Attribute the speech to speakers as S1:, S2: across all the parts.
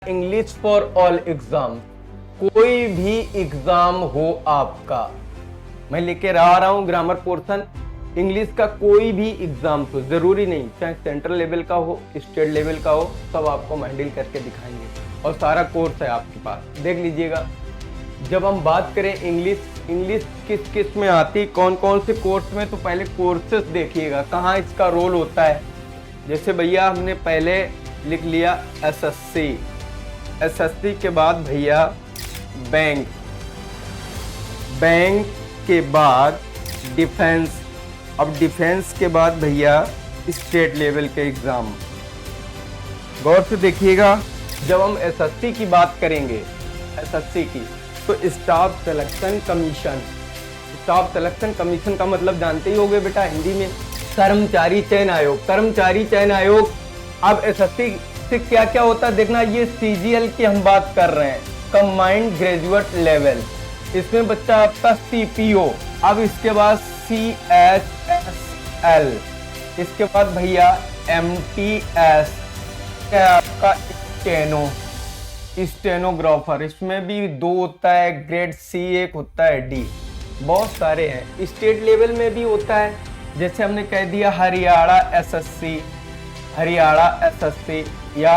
S1: English for all exam, कोई भी exam हो आपका, मैं लेके आ रहा हूं ग्रामर पोर्शन। इंग्लिश का कोई भी एग्जाम तो जरूरी नहीं, चाहे सेंट्रल लेवल का हो, स्टेट लेवल का हो, सब आपको हैंडल करके दिखाएंगे और सारा कोर्स है आपके पास, देख लीजिएगा। जब हम बात करें इंग्लिश किस किस में आती, कौन कौन से कोर्स में, तो पहले कोर्सेस देखिएगा कहाँ इसका रोल होता है। जैसे भैया हमने पहले लिख लिया एसएससी के बाद भैया बैंक के बाद डिफेंस, अब डिफेंस के बाद भैया स्टेट लेवल के एग्जाम। गौर से देखिएगा, जब हम एसएससी की बात करेंगे, एसएससी की, तो staff selection commission. Staff selection commission का मतलब जानते ही होंगे बेटा हिंदी में, कर्मचारी चयन आयोग। कर्मचारी चयन आयोग। अब एसएससी से क्या क्या होता है देखना, ये सीजीएल की हम बात कर रहे हैं, कंबाइंड ग्रेजुएट लेवल। इसमें बच्चा आपका सीपीओ, अब इसके बाद सीएचएसएल, इसके बाद भैया एमटीएस, आपका स्टेनोग्राफर। इसमें भी दो होता है, ग्रेड सी एक होता है, डी, बहुत सारे हैं। स्टेट लेवल में भी होता है, जैसे हमने कह दिया हरियाणा एसएससी या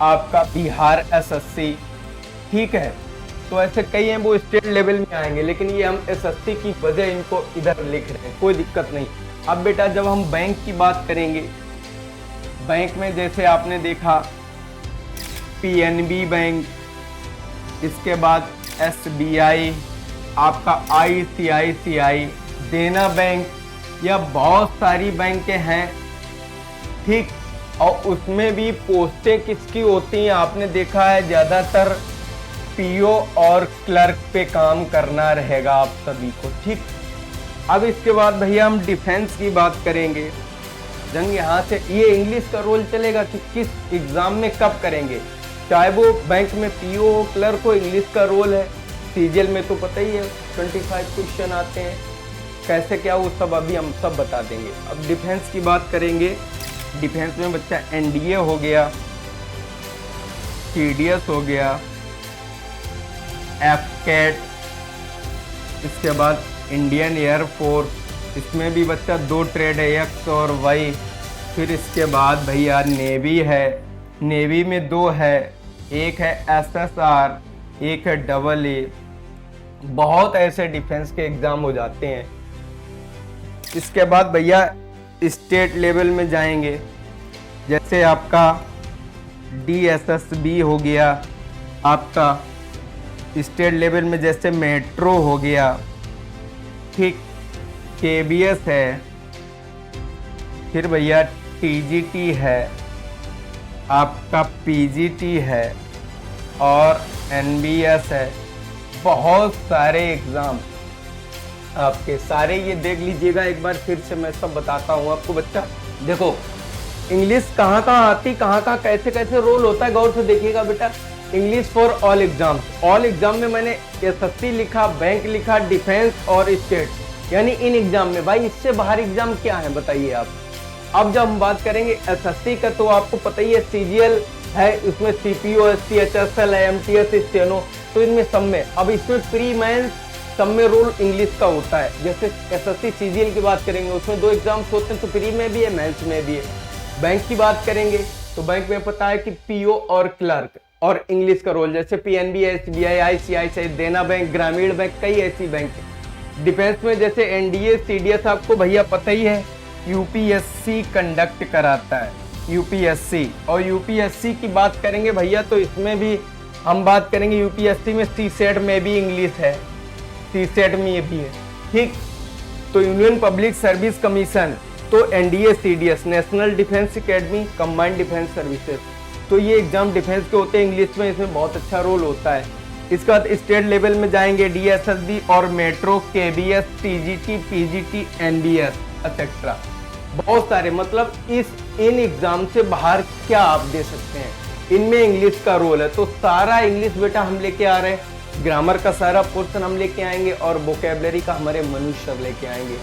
S1: आपका बिहार एसएससी, ठीक है। तो ऐसे कई हैं, वो स्टेट लेवल में आएंगे, लेकिन ये हम एसएससी की वजह इनको इधर लिख रहे हैं, कोई दिक्कत नहीं। अब बेटा जब हम बैंक की बात करेंगे, बैंक में जैसे आपने देखा पीएनबी बैंक, इसके बाद एसबीआई, आपका आईसीआईसीआई, देना बैंक, या बहुत सारी बैंकें हैं, ठीक। और उसमें भी पोस्टें किसकी होती हैं, आपने देखा है ज्यादातर पीओ और क्लर्क पे काम करना रहेगा आप सभी को, ठीक। अब इसके बाद भैया हम डिफेंस की बात करेंगे। जंग यहाँ से ये इंग्लिश का रोल चलेगा कि किस एग्जाम में कब करेंगे, चाहे वो बैंक में पीओ हो, क्लर्क हो, इंग्लिश का रोल है। सीजीएल में तो पता ही है 25 क्वेश्चन आते हैं, कैसे क्या वो सब अभी हम सब बता देंगे। अब डिफेंस की बात करेंगे। डिफेंस में बच्चा एनडीए हो गया, टीडीएस हो गया, एफकेट, इसके बाद इंडियन एयरफोर्स, इसमें भी बच्चा दो ट्रेड है, एक्स और वाई। फिर इसके बाद भैया नेवी है, नेवी में दो है, एक है एसएसआर, एक है AA। बहुत ऐसे डिफेंस के एग्जाम हो जाते हैं। इसके बाद भैया स्टेट लेवल में जाएंगे, जैसे आपका DSSB हो गया, आपका स्टेट लेवल में जैसे मेट्रो हो गया, ठीक, KBS है, फिर भैया TGT है, आपका PGT है और NBS है। बहुत सारे एग्जाम आपके सारे, ये देख लीजिएगा एक बार फिर से, मैं सब बताता हूँ आपको। बच्चा देखो इंग्लिश कहाँ कहाँ आती, कहाँ कहाँ कैसे कैसे रोल होता है, गौर से देखिएगा बेटा। English for all exam, all exam में मैंने एसएससी लिखा, बैंक लिखा, डिफेंस और स्टेट, यानी इन एग्जाम में। भाई इससे बाहर एग्जाम क्या है बताइए आप। अब जब हम बात करेंगे एसएससी का, तो आपको पता ही है सीजीएल है, उसमें सीपीओ, सीएचएसएल, एमटीएस, स्टेनो, तो इनमें सब में। अब इसमें प्री मेंस सब में रोल इंग्लिश का होता है। जैसे एसएससी सीजीएल की बात करेंगे, उसमें दो एग्जाम्स होते हैं, तो प्री में भी है, मेंस में भी है। बैंक की बात करेंगे तो बैंक में पता है कि पीओ और क्लर्क और इंग्लिश का रोल, जैसे पीएनबी, एसबीआई, आईसीआईसीआई, देना बैंक, ग्रामीण बैंक, कई ऐसी बैंक है। डिफेंस में जैसे एनडीए, सीडीएस, आपको भैया पता ही है, यूपीएससी कंडक्ट कराता है, यूपीएससी। और यूपीएससी की बात करेंगे भैया, तो इसमें भी हम बात करेंगे, यूपीएससी में सीसेट में भी इंग्लिश है, सीसेट में ये भी है, ठीक। तो यूनियन पब्लिक सर्विस कमीशन, तो NDA, CDS, national defence academy, combined defence services, तो ये एग्जाम डिफेंस के होते हैं इंग्लिश में, इसमें बहुत अच्छा रोल होता है। इसके बाद स्टेट लेवल में जाएंगे, DSSB और metro, KBS, TGT, PGT, NBS etcetera, बहुत सारे। मतलब इन एग्जाम से बाहर क्या आप दे सकते हैं, इनमें इंग्लिश का रोल है। तो सारा इंग्लिश बेटा हम लेके आ रहे हैं, ग्रामर का सारा पोर्शन हम लेके आएंगे और वोकेबलरी का हमारे मनुष्य लेके आएंगे।